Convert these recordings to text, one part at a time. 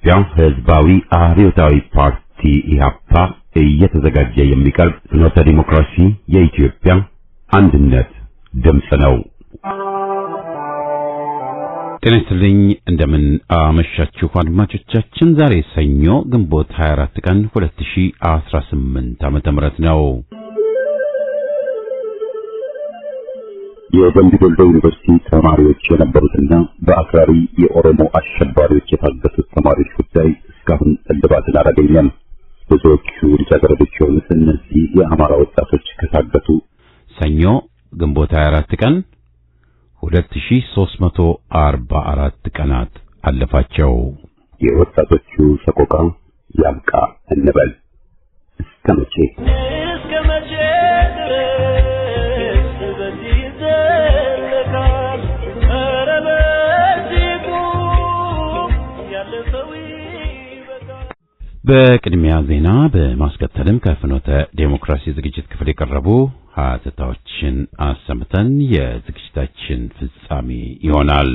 የኢትዮጵያ ሕዝባዊ አብዮታዊ ፓርቲ ኢህአፓ እየተዘጋጀ የሚቀርብ ፍኖተ ዲሞክራሲ የኢትዮጵያ አንድነት ድምፅ ነው። ጤና ይስጥልኝ። እንደምን አመሻችሁ አድማጮቻችን። ዛሬ ሰኞ ግንቦት 24 ቀን 2018 ዓ.ም ነው። የደምቢ ዶሎ ዩኒቨርሲቲ ተማሪዎች የነበሩትና በአክራሪ የኦሮሞ አሸባሪዎች የታገቱት ተማሪዎች ጉዳይ እስካሁን እልባትን አላገኘም። ብዙዎቹ ልጃገረዶች የሆኑት እነዚህ የአማራ ወጣቶች ከታገቱ ሰኞ ግንቦት 24 ቀን 2344 ቀናት አለፋቸው። የወጣቶቹ ሰቆቃ ያብቃ እንበል። እስከ መቼ በቅድሚያ ዜና በማስከተልም ከፍኖተ ዴሞክራሲ ዝግጅት ክፍል የቀረቡ ሀተታዎችን አሰምተን የዝግጅታችን ፍጻሜ ይሆናል።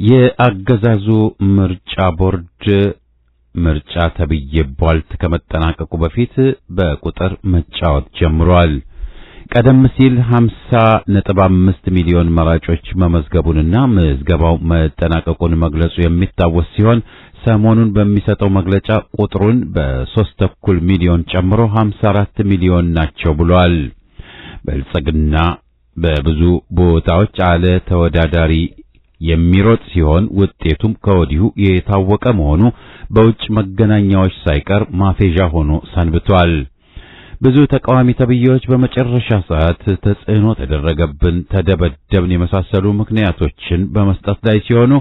የአገዛዙ ምርጫ ቦርድ ምርጫ ተብዬ ቧልት ከመጠናቀቁ በፊት በቁጥር መጫወት ጀምሯል። ቀደም ሲል 50.5 ሚሊዮን መራጮች መመዝገቡንና ምዝገባው መጠናቀቁን መግለጹ የሚታወስ ሲሆን ሰሞኑን በሚሰጠው መግለጫ ቁጥሩን በ3.2 ሚሊዮን ጨምሮ 54 ሚሊዮን ናቸው ብሏል። ብልጽግና በብዙ ቦታዎች አለ ተወዳዳሪ የሚሮጥ ሲሆን ውጤቱም ከወዲሁ የታወቀ መሆኑ በውጭ መገናኛዎች ሳይቀር ማፌዣ ሆኖ ሰንብቷል። ብዙ ተቃዋሚ ተብዬዎች በመጨረሻ ሰዓት ተጽዕኖ ተደረገብን፣ ተደበደብን የመሳሰሉ ምክንያቶችን በመስጠት ላይ ሲሆኑ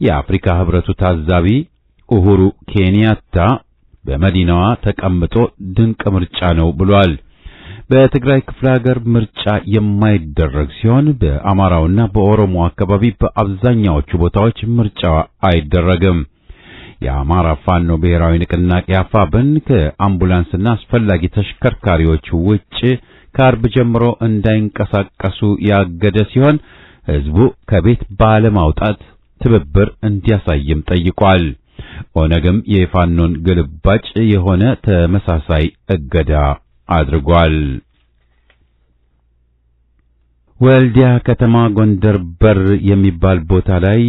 የአፍሪካ ህብረቱ ታዛቢ ኡሁሩ ኬንያታ በመዲናዋ ተቀምጦ ድንቅ ምርጫ ነው ብሏል። በትግራይ ክፍለ ሀገር ምርጫ የማይደረግ ሲሆን በአማራውና በኦሮሞ አካባቢ በአብዛኛዎቹ ቦታዎች ምርጫ አይደረግም። የአማራ ፋኖ ብሔራዊ ንቅናቄ አፋብን ከአምቡላንስና አስፈላጊ ተሽከርካሪዎች ውጭ ከአርብ ጀምሮ እንዳይንቀሳቀሱ ያገደ ሲሆን ህዝቡ ከቤት ባለማውጣት ትብብር እንዲያሳይም ጠይቋል። ኦነግም የፋኖን ግልባጭ የሆነ ተመሳሳይ እገዳ አድርጓል። ወልዲያ ከተማ ጎንደር በር የሚባል ቦታ ላይ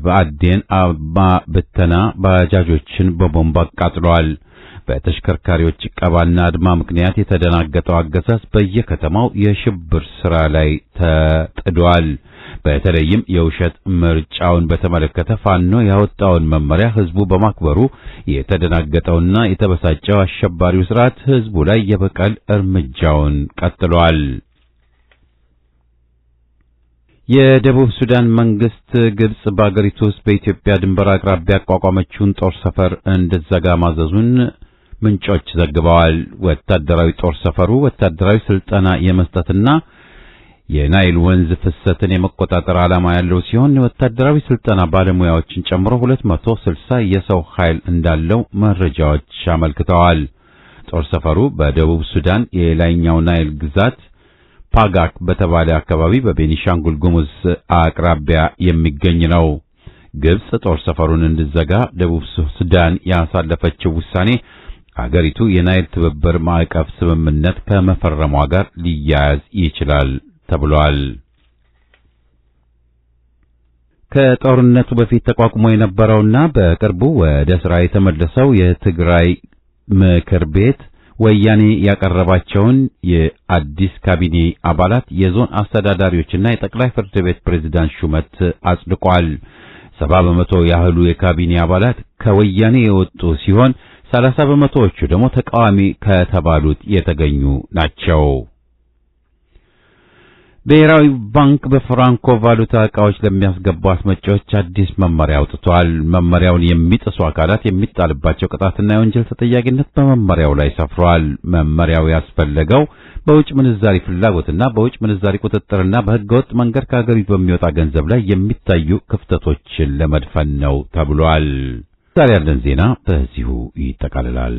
በአዴን አባ በተና ባጃጆችን በቦምብ አቃጥሏል። በተሽከርካሪዎች ቀባና አድማ ምክንያት የተደናገጠው አገዛዝ በየከተማው የሽብር ሥራ ላይ ተጥዷል። በተለይም የውሸት ምርጫውን በተመለከተ ፋኖ ያወጣውን መመሪያ ህዝቡ በማክበሩ የተደናገጠውና የተበሳጨው አሸባሪው ስርዓት ህዝቡ ላይ የበቀል እርምጃውን ቀጥሏል። የደቡብ ሱዳን መንግስት ግብጽ በአገሪቱ ውስጥ በኢትዮጵያ ድንበር አቅራቢያ ያቋቋመችውን ጦር ሰፈር እንድትዘጋ ማዘዙን ምንጮች ዘግበዋል። ወታደራዊ ጦር ሰፈሩ ወታደራዊ ስልጠና የመስጠትና የናይል ወንዝ ፍሰትን የመቆጣጠር ዓላማ ያለው ሲሆን ወታደራዊ ስልጠና ባለሙያዎችን ጨምሮ 260 የሰው ኃይል እንዳለው መረጃዎች አመልክተዋል። ጦር ሰፈሩ በደቡብ ሱዳን የላይኛው ናይል ግዛት ፓጋክ በተባለ አካባቢ በቤኒሻንጉል ጉሙዝ አቅራቢያ የሚገኝ ነው። ግብጽ ጦር ሰፈሩን እንድትዘጋ ደቡብ ሱዳን ያሳለፈችው ውሳኔ አገሪቱ የናይል ትብብር ማዕቀፍ ስምምነት ከመፈረሟ ጋር ሊያያዝ ይችላል ተብሏል። ከጦርነቱ በፊት ተቋቁሞ የነበረውና በቅርቡ ወደ ስራ የተመለሰው የትግራይ ምክር ቤት ወያኔ ያቀረባቸውን የአዲስ ካቢኔ አባላት የዞን አስተዳዳሪዎችና የጠቅላይ ፍርድ ቤት ፕሬዝዳንት ሹመት አጽድቋል። 70% ያህሉ የካቢኔ አባላት ከወያኔ የወጡ ሲሆን 30%ዎቹ ደግሞ ተቃዋሚ ከተባሉት የተገኙ ናቸው። ብሔራዊ ባንክ በፍራንኮ ቫሉታ ዕቃዎች ለሚያስገቡ አስመጪዎች አዲስ መመሪያ አውጥቷል። መመሪያውን የሚጥሱ አካላት የሚጣልባቸው ቅጣትና የወንጀል ተጠያቂነት በመመሪያው ላይ ሰፍሯል። መመሪያው ያስፈለገው በውጭ ምንዛሪ ፍላጎትና በውጭ ምንዛሪ ቁጥጥርና በሕገወጥ መንገድ ከሀገሪቱ በሚወጣ ገንዘብ ላይ የሚታዩ ክፍተቶችን ለመድፈን ነው ተብሏል። ዛሬ ያለን ዜና በዚሁ ይጠቃልላል።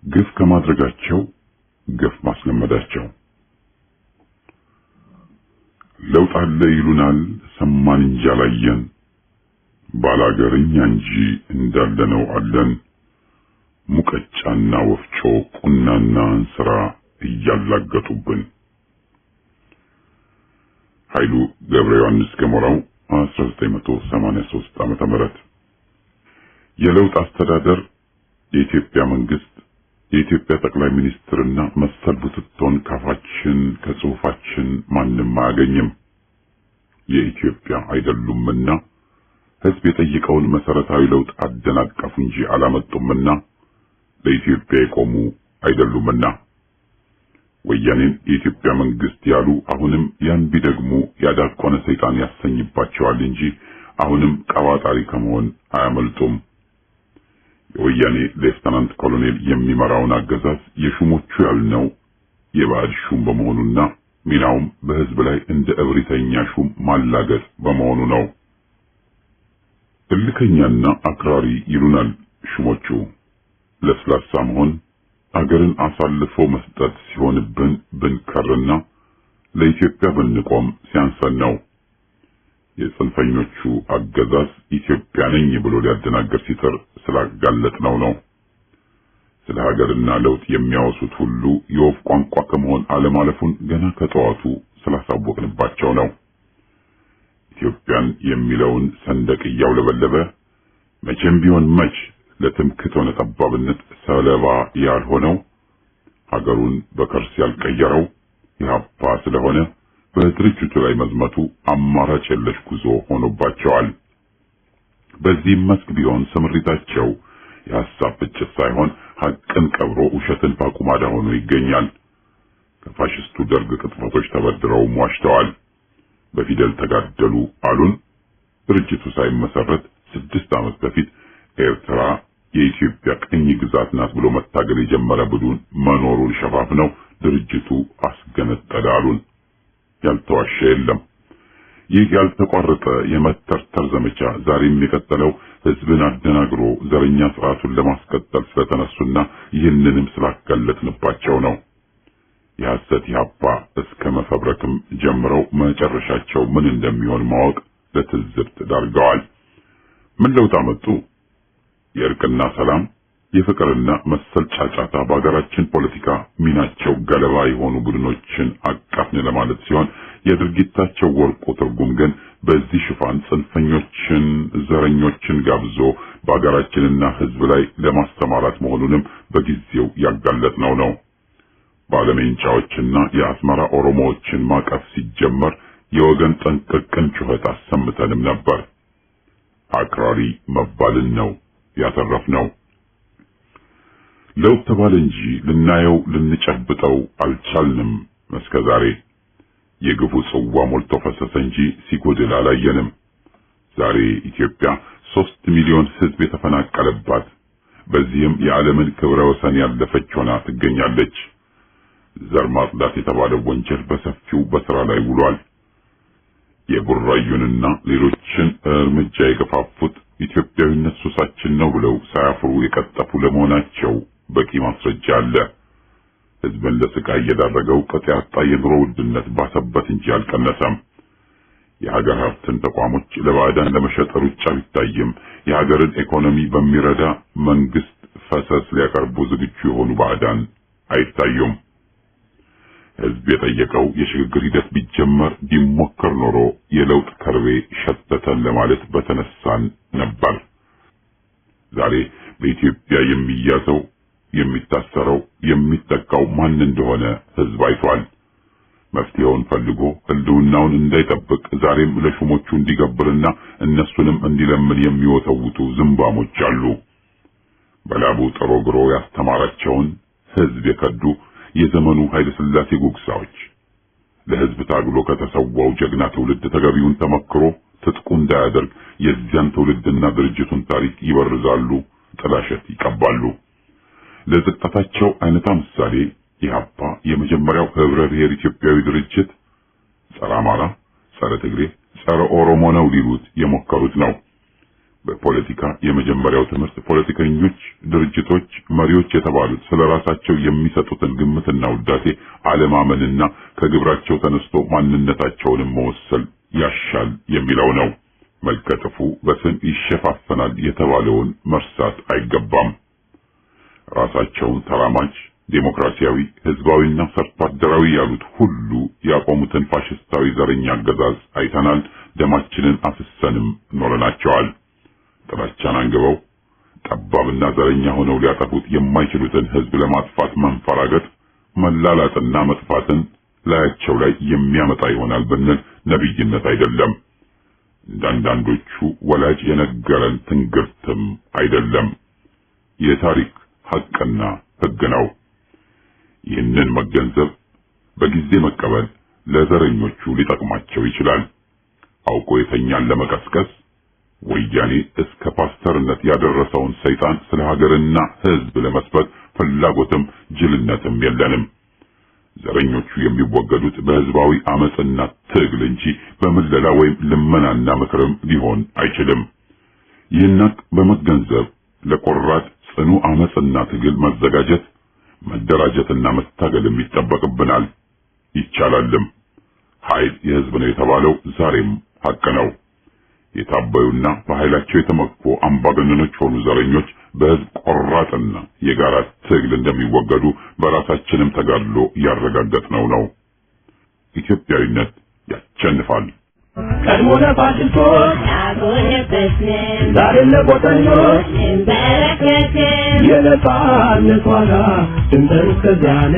ግፍ ከማድረጋቸው ግፍ ማስለመዳቸው ለውጥ አለ ይሉናል ሰማን እንጂ አላየን ባላገርኛ እንጂ እንዳለነው አለን ሙቀጫና ወፍጮ ቁናና እንስራ እያላገጡብን ኃይሉ ገብረ ዮሐንስ ገሞራው 1983 ዓመተ ምህረት የለውጥ አስተዳደር የኢትዮጵያ መንግስት የኢትዮጵያ ጠቅላይ ሚኒስትርና መሰል ቡትቶን ካፋችን ከጽሁፋችን ማንም አያገኝም የኢትዮጵያ አይደሉምና ህዝብ የጠየቀውን መሰረታዊ ለውጥ አደናቀፉ እንጂ አላመጡምና ለኢትዮጵያ የቆሙ አይደሉምና ወያኔን የኢትዮጵያ መንግስት ያሉ አሁንም ያን ቢደግሙ ያዳቆነ ሰይጣን ያሰኝባቸዋል እንጂ አሁንም ቀባጣሪ ከመሆን አያመልጡም የወያኔ ሌፍተናንት ኮሎኔል የሚመራውን አገዛዝ የሹሞቹ ያልነው የባዕድ ሹም በመሆኑና ሚናውም በህዝብ ላይ እንደ እብሪተኛ ሹም ማላገጥ በመሆኑ ነው እልከኛና አክራሪ ይሉናል ሹሞቹ ለስላሳ መሆን አገርን አሳልፎ መስጠት ሲሆንብን ብንከርና ለኢትዮጵያ ብንቆም ሲያንሰን ነው የጽንፈኞቹ አገዛዝ ኢትዮጵያ ነኝ ብሎ ሊያደናገር ሲጥር ስላጋለጥነው ነው ስለ ሀገርና ለውጥ የሚያወሱት ሁሉ የወፍ ቋንቋ ከመሆን አለማለፉን ገና ከጠዋቱ ስላሳወቅንባቸው ነው ኢትዮጵያን የሚለውን ሰንደቅ እያውለበለበ መቼም ቢሆን መች ለትምክህት ሆነ ጠባብነት ሰለባ ያልሆነው ሀገሩን በከርስ ያልቀየረው ኢህአፓ ስለሆነ በድርጅቱ ላይ መዝመቱ አማራጭ የለሽ ጉዞ ሆኖባቸዋል በዚህ መስክ ቢሆን ስምሪታቸው የሐሳብ ፍጭት ሳይሆን ሐቅን ቀብሮ ውሸትን ባቁማዳ ሆኖ ይገኛል ከፋሽስቱ ደርግ ቅጥፈቶች ተበድረው ዋሽተዋል በፊደል ተጋደሉ አሉን ድርጅቱ ሳይመሰረት 6 ዓመት በፊት ኤርትራ የኢትዮጵያ ቅኝ ግዛት ናት ብሎ መታገል የጀመረ ቡድን መኖሩን ሸፋፍነው ድርጅቱ አስገነጠለ አሉን ያልተዋሸ የለም ይህ ያልተቋረጠ የመተርተር ዘመቻ ዛሬም የቀጠለው ህዝብን አደናግሮ ዘረኛ ስርዓቱን ለማስቀጠል ስለተነሱና ይህንንም ስላጋለጥንባቸው ነው የሐሰት ኢህአፓ እስከ መፈብረክም ጀምረው መጨረሻቸው ምን እንደሚሆን ማወቅ ለትዝብት ዳርገዋል ምን ለውጥ አመጡ የእርቅና ሰላም የፍቅርና መሰል ጫጫታ በአገራችን ፖለቲካ ሚናቸው ገለባ የሆኑ ቡድኖችን አቃፍን ለማለት ሲሆን የድርጊታቸው ወርቁ ትርጉም ግን በዚህ ሽፋን ጽንፈኞችን ዘረኞችን ጋብዞ በአገራችንና ህዝብ ላይ ለማስተማራት መሆኑንም በጊዜው ያጋለጥነው ነው ባለሜንጫዎችና የአስመራ ኦሮሞዎችን ማቀፍ ሲጀመር የወገን ጠንቅቅን ጩኸት አሰምተንም ነበር አክራሪ መባልን ነው ያተረፍነው ለውጥ ተባለ እንጂ ልናየው ልንጨብጠው አልቻልንም እስከዛሬ የግፉ ጽዋ ሞልቶ ፈሰሰ እንጂ ሲጎድል አላየንም ዛሬ ኢትዮጵያ 3 ሚሊዮን ህዝብ የተፈናቀለባት በዚህም የዓለምን ክብረ ወሰን ያለፈች ሆና ትገኛለች ዘር ማጽዳት የተባለው ወንጀል በሰፊው በስራ ላይ ውሏል የቡራዩንና ሌሎችን እርምጃ የገፋፉት ኢትዮጵያዊነት ሱሳችን ነው ብለው ሳያፍሩ የቀጠፉ ለመሆናቸው በቂ ማስረጃ አለ ህዝብን ለስቃይ የዳረገው ቅጥ ያጣ የኑሮ ውድነት ባሰበት እንጂ አልቀነሰም የሀገር ሀብትን ተቋሞች ለባዕዳን ለመሸጥ ሩጫ ቢታይም የሀገርን ኢኮኖሚ በሚረዳ መንግስት ፈሰስ ሊያቀርቡ ዝግጁ የሆኑ ባዕዳን አይታዩም ህዝብ የጠየቀው የሽግግር ሂደት ቢጀመር ቢሞከር ኖሮ የለውጥ ከርቤ ሸተተን ለማለት በተነሳን ነበር ዛሬ በኢትዮጵያ የሚያዘው የሚታሰረው የሚጠቃው ማን እንደሆነ ህዝብ አይቷል መፍትሄውን ፈልጎ ህልውናውን እንዳይጠብቅ ዛሬም ለሹሞቹ እንዲገብርና እነሱንም እንዲለምን የሚወተውቱ ዝምባሞች አሉ። በላቡ ጥሮ ግሮ ያስተማራቸውን ህዝብ የከዱ የዘመኑ ኃይለ ሥላሴ ጉግሳዎች ለህዝብ ታግሎ ከተሰዋው ጀግና ትውልድ ተገቢውን ተመክሮ ትጥቁ እንዳያደርግ የዚያን ትውልድና ድርጅቱን ታሪክ ይበርዛሉ፣ ጥላሸት ይቀባሉ። ለዝቅጠታቸው አይነታ ምሳሌ ኢህአፓ የመጀመሪያው ህብረ ብሔር ኢትዮጵያዊ ድርጅት ጸረ አማራ፣ ጸረ ትግሬ፣ ጸረ ኦሮሞ ነው ሊሉት የሞከሩት ነው። በፖለቲካ የመጀመሪያው ትምህርት ፖለቲከኞች፣ ድርጅቶች፣ መሪዎች የተባሉት ስለራሳቸው የሚሰጡትን ግምትና ውዳሴ አለማመንና ከግብራቸው ተነስቶ ማንነታቸውንም መወሰል ያሻል የሚለው ነው። መልከጥፉ በስም ይሸፋፈናል የተባለውን መርሳት አይገባም። ራሳቸውን ተራማጅ ዴሞክራሲያዊ ህዝባዊና ሰርቶ አደራዊ ያሉት ሁሉ ያቆሙትን ፋሽስታዊ ዘረኛ አገዛዝ አይተናል። ደማችንን አፍሰንም ኖረናቸዋል። ጥላቻን አንግበው ጠባብና ዘረኛ ሆነው ሊያጠፉት የማይችሉትን ህዝብ ለማጥፋት መንፈራገጥ፣ መላላጥና መጥፋትን ላያቸው ላይ የሚያመጣ ይሆናል ብንል ነብይነት አይደለም። እንዳንዳንዶቹ ወላጅ የነገረን ትንግርትም አይደለም። የታሪክ ሐቅና ህግ ነው። ይህንን መገንዘብ በጊዜ መቀበል ለዘረኞቹ ሊጠቅማቸው ይችላል። አውቆ የተኛን ለመቀስቀስ ወያኔ እስከ ፓስተርነት ያደረሰውን ሰይጣን ስለ ሀገርና ህዝብ ለመስበክ ፍላጎትም ጅልነትም የለንም። ዘረኞቹ የሚወገዱት በህዝባዊ አመጽና ትግል እንጂ በምለላ ወይም ልመናና ምክርም ሊሆን አይችልም። ይህን በመገንዘብ ለቆራጥ ጽኑ አመጽና ትግል መዘጋጀት፣ መደራጀትና መታገልም ይጠበቅብናል። ይቻላልም። ኃይል የህዝብ ነው የተባለው ዛሬም ሐቅ ነው። የታበዩና በኃይላቸው የተመኩ አምባገነኖች ሆኑ ዘረኞች በህዝብ ቆራጥና የጋራ ትግል እንደሚወገዱ በራሳችንም ተጋድሎ ያረጋገጥነው ነው። ኢትዮጵያዊነት ያሸንፋል። ቀድሞ ለፋሽስቶች ዛሬ ለቆጠኞች የነጻነት ዋጋ ድንበር እስከዚያን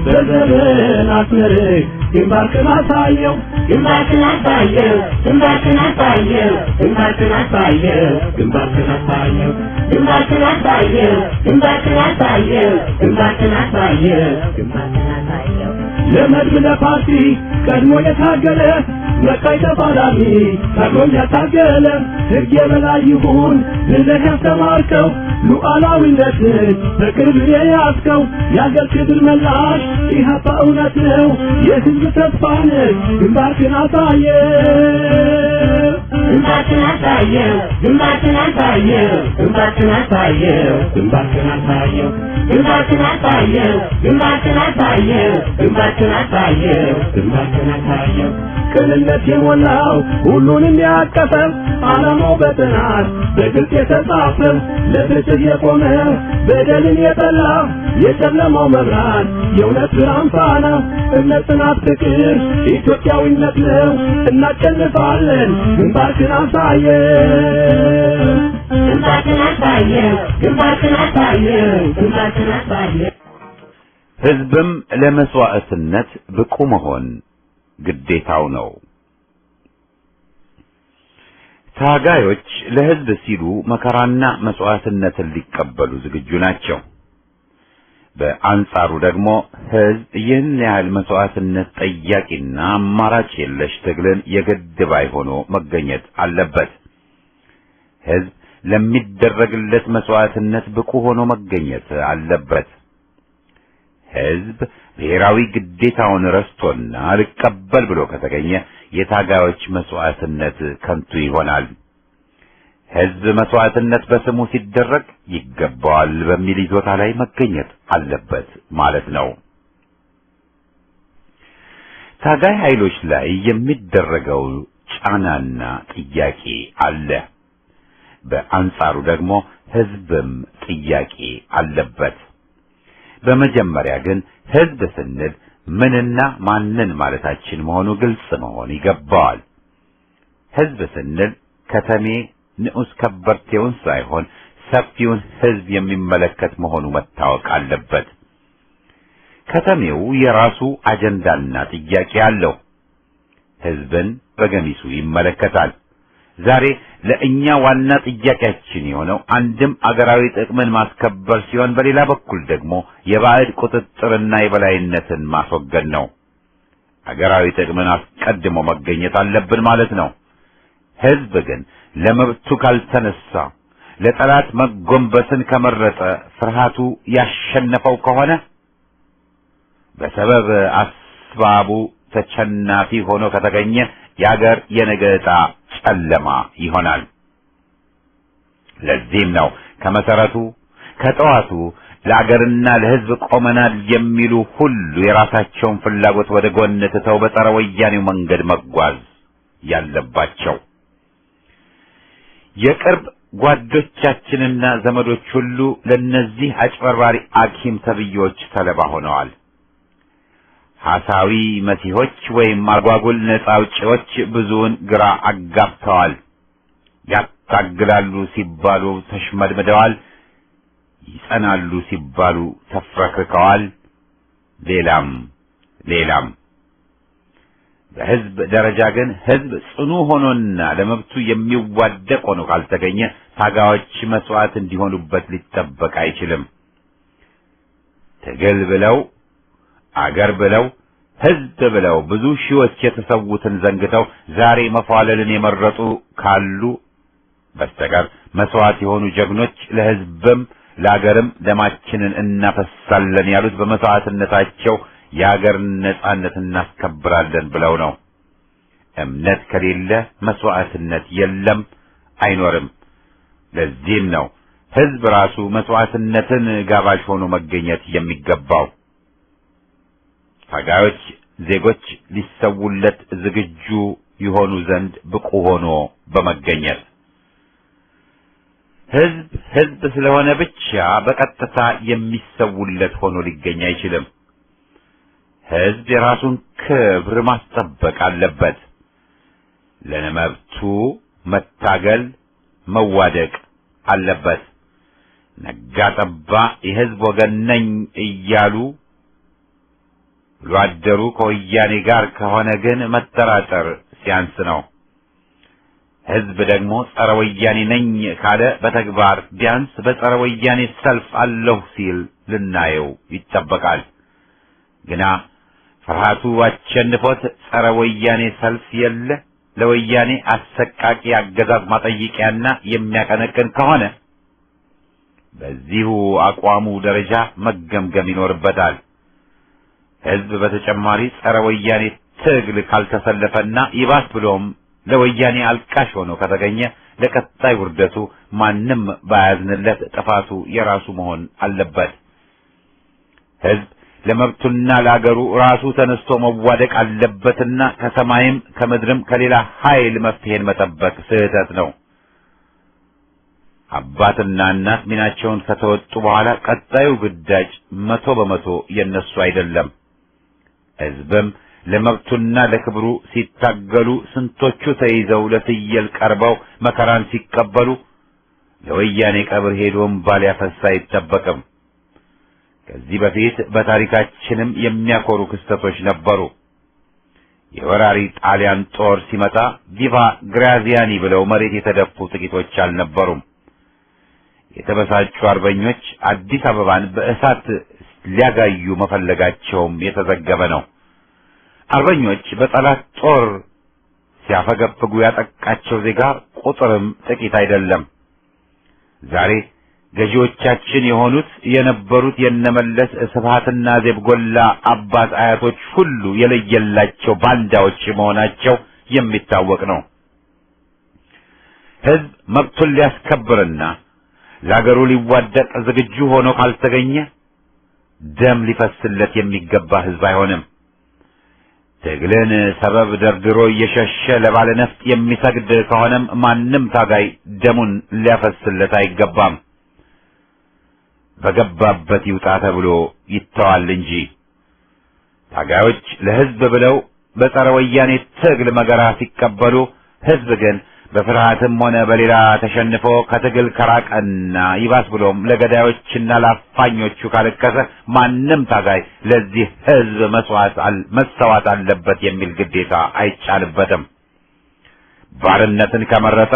በዘመን አስመርቅ ግንባርክን አሳየው ግንባርክን አሳየው ግንባርክን አሳየው ግንባርክን አሳየው ግንባርክን አሳየው ግንባርክን አሳየው ግንባርክን አሳየው ግንባርክን አሳየው ግንባርክን አሳየው ለመድብ ለፓርቲ ቀድሞ የታገለ መቃይ ተፋላሚ ታግሎም ያታገለ ሕግ የበላይ ይሁን ብለህ ያስተማርከው ሉዓላዊነትን በቅርብ የያዝከው የአገር ክብር መላሽ ኢህአፓ እውነት ነው የህዝብ ተስፋ ነህ ግንባርክን አሳየው ግንባርክን አሳየው ግንባርክን አሳየው ግንባርክን አሳየው ግንባርክን አሳየው ግንባርክን አሳየው ግንባርክን አሳየው ግንባርክን አሳየው ግንባርክን አሳየው ቅንነት የሞላው ሁሉንም ያቀፈ ዓላማው በጥናት በግልጽ የተጻፈ ለፍትህ የቆመ በደልን የጠላ የጨለማው መብራት የእውነት ብርሃን ፋና እምነት፣ ጽናት፣ ፍቅር ኢትዮጵያዊነት ነው። እናሸንፋለን። ግንባርክን አሳየው ግንባርክን አሳየው ግንባርክን አሳየው ግንባርክን አሳየው። ህዝብም ለመስዋዕትነት ብቁ መሆን ግዴታው ነው። ታጋዮች ለህዝብ ሲሉ መከራና መስዋዕትነትን ሊቀበሉ ዝግጁ ናቸው። በአንጻሩ ደግሞ ህዝብ ይህን ያህል መስዋዕትነት ጠያቂና አማራጭ የለሽ ትግልን የግድ ባይ ሆኖ መገኘት አለበት። ህዝብ ለሚደረግለት መስዋዕትነት ብቁ ሆኖ መገኘት አለበት። ህዝብ ብሔራዊ ግዴታውን ረስቶና አልቀበል ብሎ ከተገኘ የታጋዮች መስዋዕትነት ከንቱ ይሆናል። ህዝብ መስዋዕትነት በስሙ ሲደረግ ይገባዋል በሚል ይዞታ ላይ መገኘት አለበት ማለት ነው። ታጋይ ኃይሎች ላይ የሚደረገው ጫናና ጥያቄ አለ። በአንጻሩ ደግሞ ህዝብም ጥያቄ አለበት። በመጀመሪያ ግን ህዝብ ስንል ምንና ማንን ማለታችን መሆኑ ግልጽ መሆን ይገባዋል። ህዝብ ስንል ከተሜ ንዑስ ከበርቴውን ሳይሆን ሰፊውን ህዝብ የሚመለከት መሆኑ መታወቅ አለበት። ከተሜው የራሱ አጀንዳና ጥያቄ አለው። ሕዝብን በገሚሱ ይመለከታል። ዛሬ ለእኛ ዋና ጥያቄያችን የሆነው አንድም አገራዊ ጥቅምን ማስከበር ሲሆን፣ በሌላ በኩል ደግሞ የባዕድ ቁጥጥርና የበላይነትን ማስወገድ ነው። አገራዊ ጥቅምን አስቀድሞ መገኘት አለብን ማለት ነው። ሕዝብ ግን ለመብቱ ካልተነሳ፣ ለጠላት መጎንበስን ከመረጠ፣ ፍርሃቱ ያሸነፈው ከሆነ በሰበብ አስባቡ ተቸናፊ ሆኖ ከተገኘ የአገር የነገ ዕጣ ጨለማ ይሆናል። ለዚህም ነው ከመሰረቱ ከጠዋቱ ለአገርና ለሕዝብ ቆመናል የሚሉ ሁሉ የራሳቸውን ፍላጎት ወደ ጎን ትተው በጸረ ወያኔው መንገድ መጓዝ ያለባቸው። የቅርብ ጓዶቻችንና ዘመዶች ሁሉ ለነዚህ አጭበርባሪ አኪም ተብዮች ሰለባ ሆነዋል። ሐሳዊ መሲሖች ወይም አጓጉል ነጻ አውጪዎች ብዙውን ግራ አጋብተዋል። ያታግላሉ ሲባሉ ተሽመድምደዋል፣ ይጸናሉ ሲባሉ ተፍረክርከዋል። ሌላም ሌላም። በሕዝብ ደረጃ ግን ሕዝብ ጽኑ ሆኖና ለመብቱ የሚዋደቅ ሆኖ ካልተገኘ ታጋዮች መስዋዕት እንዲሆኑበት ሊጠበቅ አይችልም። ትግል ብለው አገር ብለው ሕዝብ ብለው ብዙ ሺዎች የተሰዉትን ዘንግተው ዛሬ መፏለልን የመረጡ ካሉ በስተቀር መስዋዕት የሆኑ ጀግኖች ለሕዝብም ለአገርም ደማችንን እናፈሳለን ያሉት በመስዋዕትነታቸው የአገር ነጻነት እናስከብራለን ብለው ነው። እምነት ከሌለ መስዋዕትነት የለም፣ አይኖርም። ለዚህም ነው ሕዝብ ራሱ መስዋዕትነትን ጋባዥ ሆኖ መገኘት የሚገባው። ታጋዮች ዜጎች ሊሰውለት ዝግጁ ይሆኑ ዘንድ ብቁ ሆኖ በመገኘት ሕዝብ ስለሆነ ብቻ በቀጥታ የሚሰውለት ሆኖ ሊገኝ አይችልም። ሕዝብ የራሱን ክብር ማስጠበቅ አለበት። ለመብቱ መታገል መዋደቅ አለበት። ነጋ ጠባ የሕዝብ ወገን ነኝ እያሉ ብሎ አደሩ ከወያኔ ጋር ከሆነ ግን መጠራጠር ሲያንስ ነው። ሕዝብ ደግሞ ጸረ ወያኔ ነኝ ካለ በተግባር ቢያንስ በጸረ ወያኔ ሰልፍ አለሁ ሲል ልናየው ይጠበቃል። ግና ፍርሃቱ አሸንፎት ጸረ ወያኔ ሰልፍ የለ ለወያኔ አሰቃቂ አገዛዝ ማጠይቂያና የሚያቀነቅን ከሆነ በዚሁ አቋሙ ደረጃ መገምገም ይኖርበታል። ሕዝብ በተጨማሪ ጸረ ወያኔ ትግል ካልተሰለፈና ይባስ ብሎም ለወያኔ አልቃሽ ሆኖ ከተገኘ ለቀጣይ ውርደቱ ማንም ባያዝንለት ጥፋቱ የራሱ መሆን አለበት። ሕዝብ ለመብቱና ለአገሩ ራሱ ተነስቶ መዋደቅ አለበትና ከሰማይም ከምድርም ከሌላ ኃይል መፍትሄን መጠበቅ ስህተት ነው። አባትና እናት ሚናቸውን ከተወጡ በኋላ ቀጣዩ ግዳጅ 100% የነሱ አይደለም። ሕዝብም ለመብቱና ለክብሩ ሲታገሉ ስንቶቹ ተይዘው ለፍየል ቀርበው መከራን ሲቀበሉ ለወያኔ ቀብር ሄዶም ባሊያፈሳ አይጠበቅም። ከዚህ በፊት በታሪካችንም የሚያኮሩ ክስተቶች ነበሩ። የወራሪ ጣሊያን ጦር ሲመጣ ቪቫ ግራዚያኒ ብለው መሬት የተደፉ ጥቂቶች አልነበሩም። የተበሳጩ አርበኞች አዲስ አበባን በእሳት ሊያጋዩ መፈለጋቸውም የተዘገበ ነው። አርበኞች በጠላት ጦር ሲያፈገፍጉ ያጠቃቸው ዜጋ ቁጥርም ጥቂት አይደለም። ዛሬ ገዢዎቻችን የሆኑት የነበሩት የነመለስ ስብሃትና ዜብጎላ አባት አያቶች ሁሉ የለየላቸው ባንዳዎች መሆናቸው የሚታወቅ ነው። ሕዝብ መብቱን ሊያስከብርና ለአገሩ ሊዋደቅ ዝግጁ ሆኖ ካልተገኘ ደም ሊፈስለት የሚገባ ሕዝብ አይሆንም። ትግልን ሰበብ ደርድሮ እየሸሸ ለባለ ነፍጥ የሚሰግድ ከሆነም ማንም ታጋይ ደሙን ሊያፈስለት አይገባም። በገባበት ይውጣ ተብሎ ይተዋል እንጂ ታጋዮች ለሕዝብ ብለው በጸረ ወያኔ ትግል መገራ ሲቀበሉ፣ ሕዝብ ግን በፍርሃትም ሆነ በሌላ ተሸንፎ ከትግል ከራቀና ይባስ ብሎም ለገዳዮችና ለአፋኞቹ ካለቀሰ ማንም ታጋይ ለዚህ ሕዝብ መሰዋት አለበት የሚል ግዴታ አይጫንበትም። ባርነትን ከመረጠ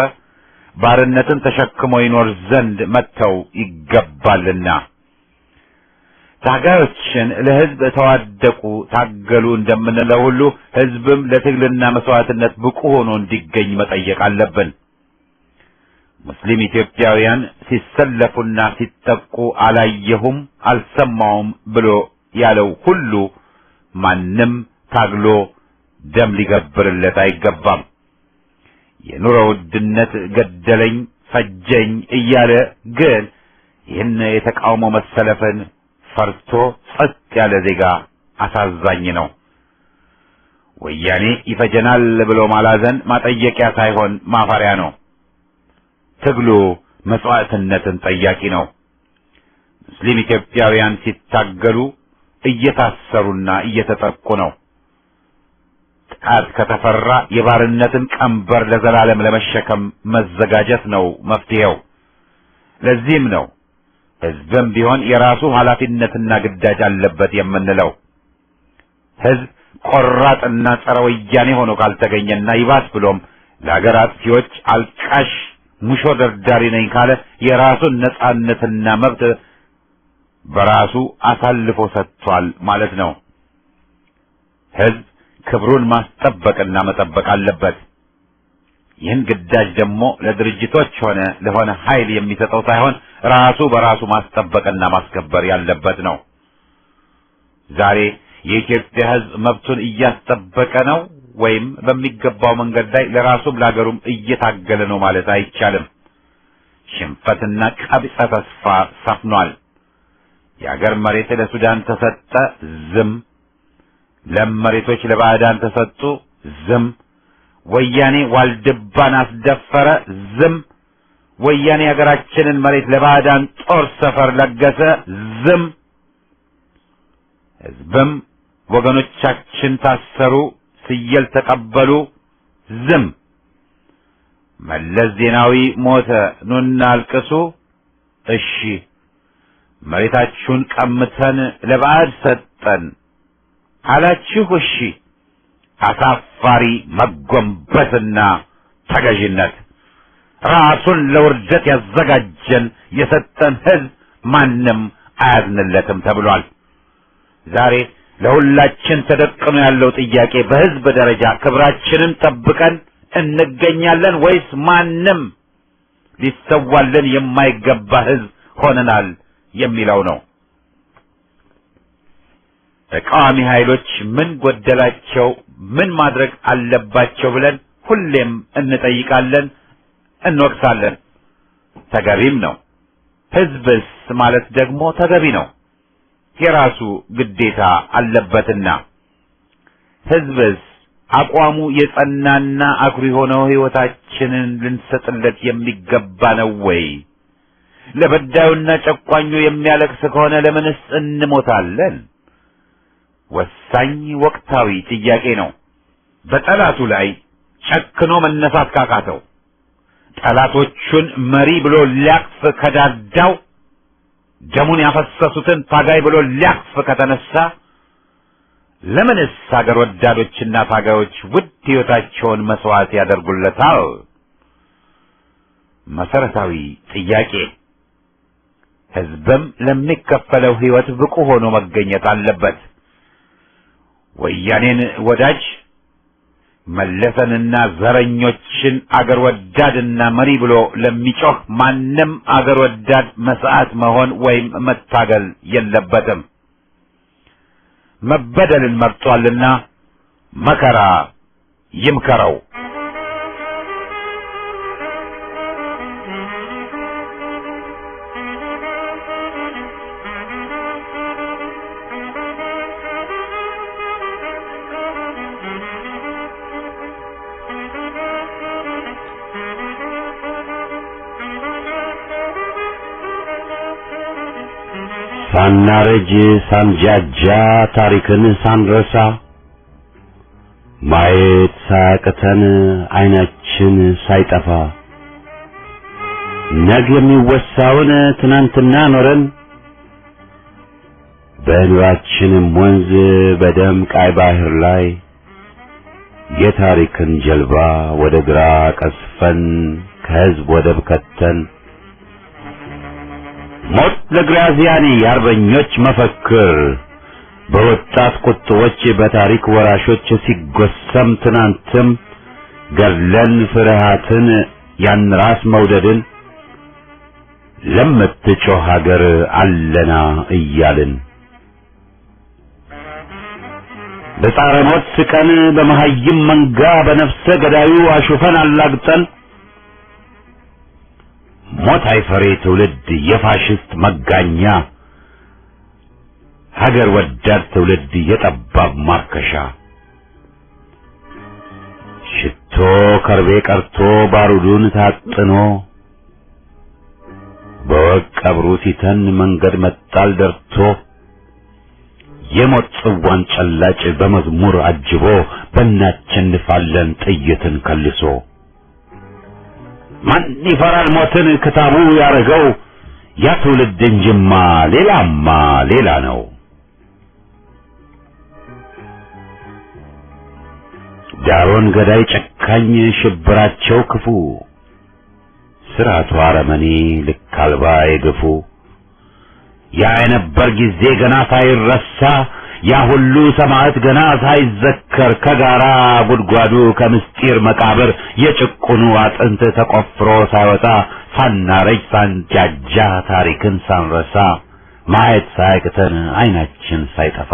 ባርነትን ተሸክሞ ይኖር ዘንድ መተው ይገባልና ታጋዮችን ለሕዝብ ተዋደቁ ታገሉ እንደምንለው ሁሉ ሕዝብም ለትግልና መስዋዕትነት ብቁ ሆኖ እንዲገኝ መጠየቅ አለብን። ሙስሊም ኢትዮጵያውያን ሲሰለፉና ሲጠቁ አላየሁም አልሰማውም ብሎ ያለው ሁሉ ማንም ታግሎ ደም ሊገብርለት አይገባም። የኑሮ ውድነት ገደለኝ ፈጀኝ እያለ ግን ይህን የተቃውሞ መሰለፍን ፈርቶ ጸጥ ያለ ዜጋ አሳዛኝ ነው። ወያኔ ይፈጀናል ብሎ ማላዘን ማጠየቂያ ሳይሆን ማፈሪያ ነው። ትግሉ መስዋዕትነትን ጠያቂ ነው። ሙስሊም ኢትዮጵያውያን ሲታገሉ እየታሰሩና እየተጠቁ ነው። ጥቃት ከተፈራ የባርነትን ቀንበር ለዘላለም ለመሸከም መዘጋጀት ነው መፍትሄው። ለዚህም ነው ሕዝብም ቢሆን የራሱ ኃላፊነትና ግዳጅ አለበት የምንለው። ሕዝብ ቆራጥና ጸረ ወያኔ ሆኖ ካልተገኘና ይባስ ብሎም ለአገር አጥፊዎች አልቃሽ ሙሾ ደርዳሪ ነኝ ካለ የራሱን ነጻነትና መብት በራሱ አሳልፎ ሰጥቷል ማለት ነው። ሕዝብ ክብሩን ማስጠበቅና መጠበቅ አለበት። ይህን ግዳጅ ደግሞ ለድርጅቶች ሆነ ለሆነ ኃይል የሚሰጠው ሳይሆን ራሱ በራሱ ማስጠበቅና ማስከበር ያለበት ነው። ዛሬ የኢትዮጵያ ሕዝብ መብቱን እያስጠበቀ ነው ወይም በሚገባው መንገድ ላይ ለራሱም ለሀገሩም እየታገለ ነው ማለት አይቻልም። ሽንፈትና ቀቢጸ ተስፋ ሰፍኗል። የአገር መሬት ለሱዳን ተሰጠ፣ ዝም። ለም መሬቶች ለባዕዳን ተሰጡ፣ ዝም። ወያኔ ዋልድባን አስደፈረ፣ ዝም። ወያኔ ሀገራችንን መሬት ለባዕዳን ጦር ሰፈር ለገሰ፣ ዝም። ሕዝብም ወገኖቻችን ታሰሩ፣ ስየል ተቀበሉ፣ ዝም። መለስ ዜናዊ ሞተ፣ ኑና አልቅሱ፣ እሺ። መሬታችሁን ቀምተን ለባዕድ ሰጠን አላችሁ፣ እሺ። አሳፋሪ መጎንበስና ተገዥነት ራሱን ለውርደት ያዘጋጀን የሰጠን ሕዝብ ማንም አያዝንለትም ተብሏል። ዛሬ ለሁላችን ተደቅኖ ያለው ጥያቄ በሕዝብ ደረጃ ክብራችንን ጠብቀን እንገኛለን ወይስ ማንም ሊሰዋልን የማይገባ ሕዝብ ሆነናል የሚለው ነው። ተቃዋሚ ኃይሎች ምን ጎደላቸው፣ ምን ማድረግ አለባቸው ብለን ሁሌም እንጠይቃለን፣ እንወቅሳለን። ተገቢም ነው። ሕዝብስ ማለት ደግሞ ተገቢ ነው፣ የራሱ ግዴታ አለበትና። ሕዝብስ አቋሙ የጸናና አኩሪ ሆነው ሕይወታችንን ልንሰጥለት የሚገባ ነው ወይ? ለበዳዩና ጨቋኙ የሚያለቅስ ከሆነ ለምንስ እንሞታለን? ወሳኝ ወቅታዊ ጥያቄ ነው። በጠላቱ ላይ ጨክኖ መነሳት ካቃተው፣ ጠላቶቹን መሪ ብሎ ሊያቅፍ ከዳዳው፣ ደሙን ያፈሰሱትን ታጋይ ብሎ ሊያቅፍ ከተነሳ ለምንስ ሀገር ወዳዶችና ታጋዮች ውድ ሕይወታቸውን መስዋዕት ያደርጉለታል? መሰረታዊ ጥያቄ። ሕዝብም ለሚከፈለው ሕይወት ብቁ ሆኖ መገኘት አለበት። ወያኔን ወዳጅ መለሰንና ዘረኞችን አገር ወዳድና መሪ ብሎ ለሚጮህ ማንም አገር ወዳድ መስዋዕት መሆን ወይም መታገል የለበትም። መበደልን መርጧልና መከራ ይምከረው። ሳናረጅ ሳንጃጃ ታሪክን ሳንረሳ ማየት ሳያቅተን ዓይናችን አይናችን ሳይጠፋ ነገ የሚወሳውን ትናንትና ኖረን በኑራችንም ወንዝ በደም ቀይ ባህር ላይ የታሪክን ጀልባ ወደ ግራ ቀስፈን ከህዝብ ወደብ ከተን ሞት ለግራዚያኒ የአርበኞች መፈክር በወጣት ቁጥቦች በታሪክ ወራሾች ሲጎሰም ትናንትም ገድለን ፍርሃትን ያን ራስ መውደድን ለምትጮህ ሀገር አለና እያልን በጻረ ሞት ስቀን በመሃይም መንጋ በነፍሰ ገዳዩ አሹፈን አላግጠን ሞት አይፈሬ ትውልድ የፋሽስት መጋኛ ሀገር ወዳድ ትውልድ የጠባብ ማርከሻ ሽቶ ከርቤ ቀርቶ ባሩዱን ታጥኖ በወቅ ቀብሩ ሲተን መንገድ መጣል ደርቶ የሞት ጽዋን ጨላጭ በመዝሙር አጅቦ በእናቸንፋለን ጥይትን ከልሶ ማን ይፈራል ሞትን ክታቡ ያረገው ያ ትውልድ እንጅማ ሌላማ ሌላ ነው። ዳሮን ገዳይ ጨካኝ ሽብራቸው ክፉ ስርዓቱ አረመኔ ልክ አልባ የገፉ ያ የነበር ጊዜ ገና ሳይረሳ ያ ሁሉ ሰማዕት ገና ሳይዘከር ከጋራ ጉድጓዱ ከምስጢር መቃብር የጭቁኑ አጥንት ተቆፍሮ ሳይወጣ ሳናረጅ ሳንጃጃ ታሪክን ሳንረሳ ማየት ሳያቅተን አይናችን ሳይጠፋ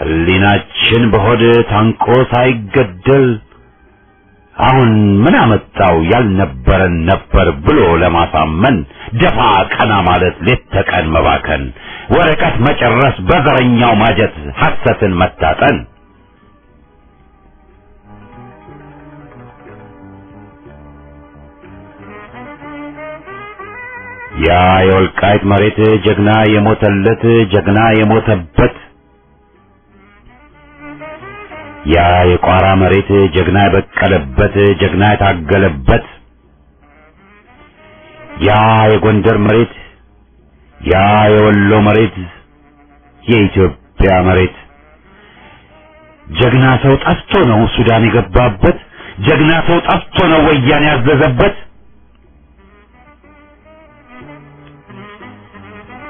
ህሊናችን በሆድ ታንቆ ሳይገደል አሁን ምን አመጣው ያልነበረን ነበር ብሎ ለማሳመን ደፋ ቀና ማለት ሌት ተቀን መባከን ወረቀት መጨረስ በዘረኛው ማጀት ሐሰትን መታጠን ያ የወልቃይት መሬት ጀግና የሞተለት ጀግና የሞተበት ያ የቋራ መሬት ጀግና የበቀለበት ጀግና የታገለበት ያ የጎንደር መሬት ያ የወሎ መሬት የኢትዮጵያ መሬት ጀግና ሰው ጠፍቶ ነው ሱዳን የገባበት ጀግና ሰው ጠፍቶ ነው ወያኔ ያዘዘበት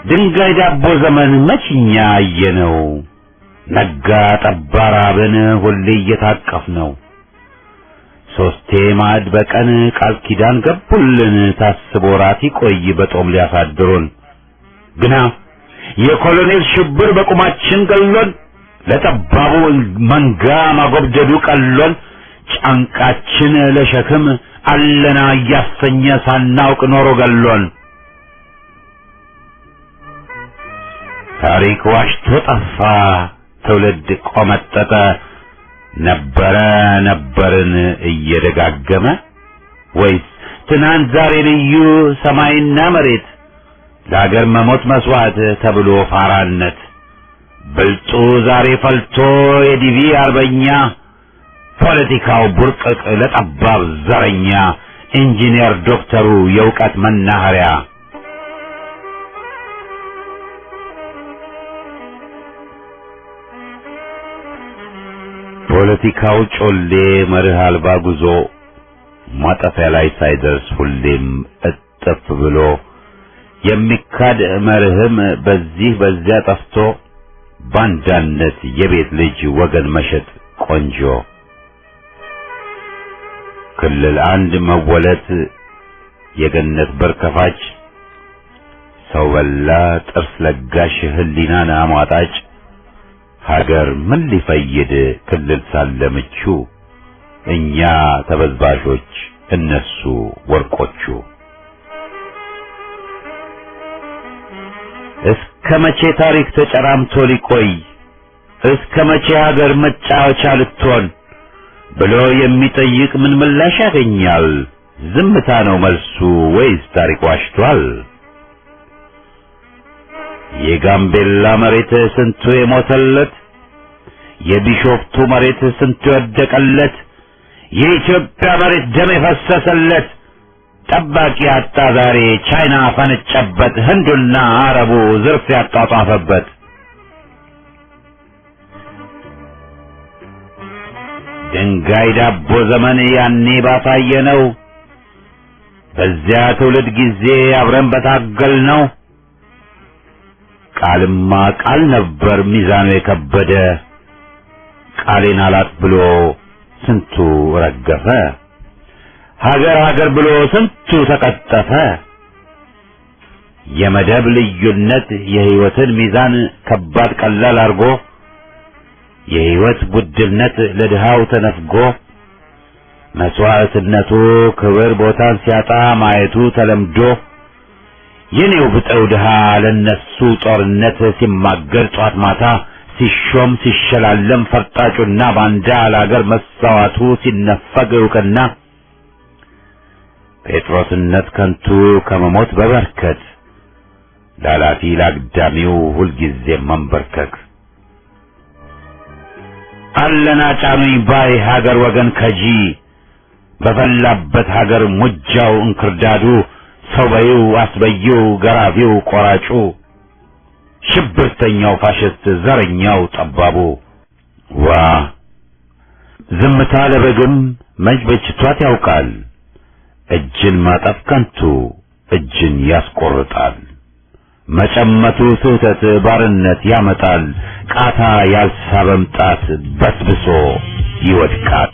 ድንጋይ ዳቦ ዘመን መችኛ አየነው ነጋ ጠባ ራብን ሁሌ እየታቀፍ ነው ሶስቴ ማዕድ በቀን ቃል ኪዳን ገቡልን ታስቦ ራት ይቆይ በጦም ሊያሳድሩን ግና የኮሎኔል ሽብር በቁማችን ገሎን ለጠባቡ መንጋ ማጎብደዱ ቀሎን ጫንቃችን ለሸክም አለና እያሰኘ ሳናውቅ ኖሮ ገሎን ታሪክ ዋሽቶ ጠፋ ትውልድ ቆመጠጠ ነበረ ነበርን እየደጋገመ ወይስ ትናንት ዛሬ ልዩ ሰማይና መሬት ለሀገር መሞት መስዋዕት ተብሎ ፋራነት ብልጡ ዛሬ ፈልቶ የዲቪ አርበኛ ፖለቲካው ቡርቅቅ ለጠባብ ዘረኛ ኢንጂነር ዶክተሩ የእውቀት መናኸሪያ ፖለቲካው ጮሌ መርህ አልባ ጉዞ ማጠፊያ ላይ ሳይደርስ ሁሌም እጥፍ ብሎ የሚካድ መርህም በዚህ በዚያ ጠፍቶ ባንዳነት የቤት ልጅ ወገን መሸጥ ቆንጆ ክልል አንድ መወለት የገነት በር ከፋች ሰው በላ ጥርስ ለጋሽ ህሊናን አሟጣጭ ሀገር ምን ሊፈይድ ክልል ሳለ ምቹ እኛ ተበዝባዦች እነሱ ወርቆቹ እስከ መቼ ታሪክ ተጨራምቶ ሊቆይ እስከ መቼ ሀገር መጫወቻ ልትሆን ብሎ የሚጠይቅ ምን ምላሽ ያገኛል? ዝምታ ነው መልሱ ወይስ ታሪክ ዋሽቷል? የጋምቤላ መሬት ስንቱ የሞተለት የቢሾፍቱ መሬት ስንቱ የወደቀለት የኢትዮጵያ መሬት ደም የፈሰሰለት ጠባቂ አጣ ዛሬ ቻይና ፈነጨበት ህንዱና አረቡ ዝርፍ ያጣጣፈበት ድንጋይ ዳቦ ዘመን ያኔ ባሳየነው በዚያ ትውልድ ጊዜ አብረን በታገልነው ቃልማ ቃል ነበር ሚዛኑ የከበደ ቃሌን አላት ብሎ ስንቱ ረገፈ ሀገር ሀገር ብሎ ስንቱ ተቀጠፈ የመደብ ልዩነት የህይወትን ሚዛን ከባድ ቀላል አርጎ የህይወት ውድነት ለድሃው ተነፍጎ መስዋዕትነቱ ክብር ቦታን ሲያጣ ማየቱ ተለምዶ የኔው ብጠው ድሃ ለነሱ ጦርነት ሲማገር ጧት ማታ ሲሾም ሲሸላለም ፈርጣጩና ባንዳ ለአገር መሳዋቱ ሲነፈግ እውቅና ጴጥሮስነት ከንቱ ከመሞት በበርከት ላላፊ ላግዳሚው ሁልጊዜ መንበርከክ አለና ጫኑኝ ባይ ሀገር ወገን ከጂ በፈላበት ሀገር ሙጃው እንክርዳዱ ሰው በይው አስበይው ገራፊው ቆራጩ ሽብርተኛው ፋሽስት ዘረኛው ጠባቡ ዋ ዝምታ ለበግም መች በጅቷት ያውቃል እጅን ማጠፍ ከንቱ እጅን ያስቆርጣል መጨመቱ ስህተት ባርነት ያመጣል ቃታ ያልሳበም ጣት በስብሶ ይወድቃል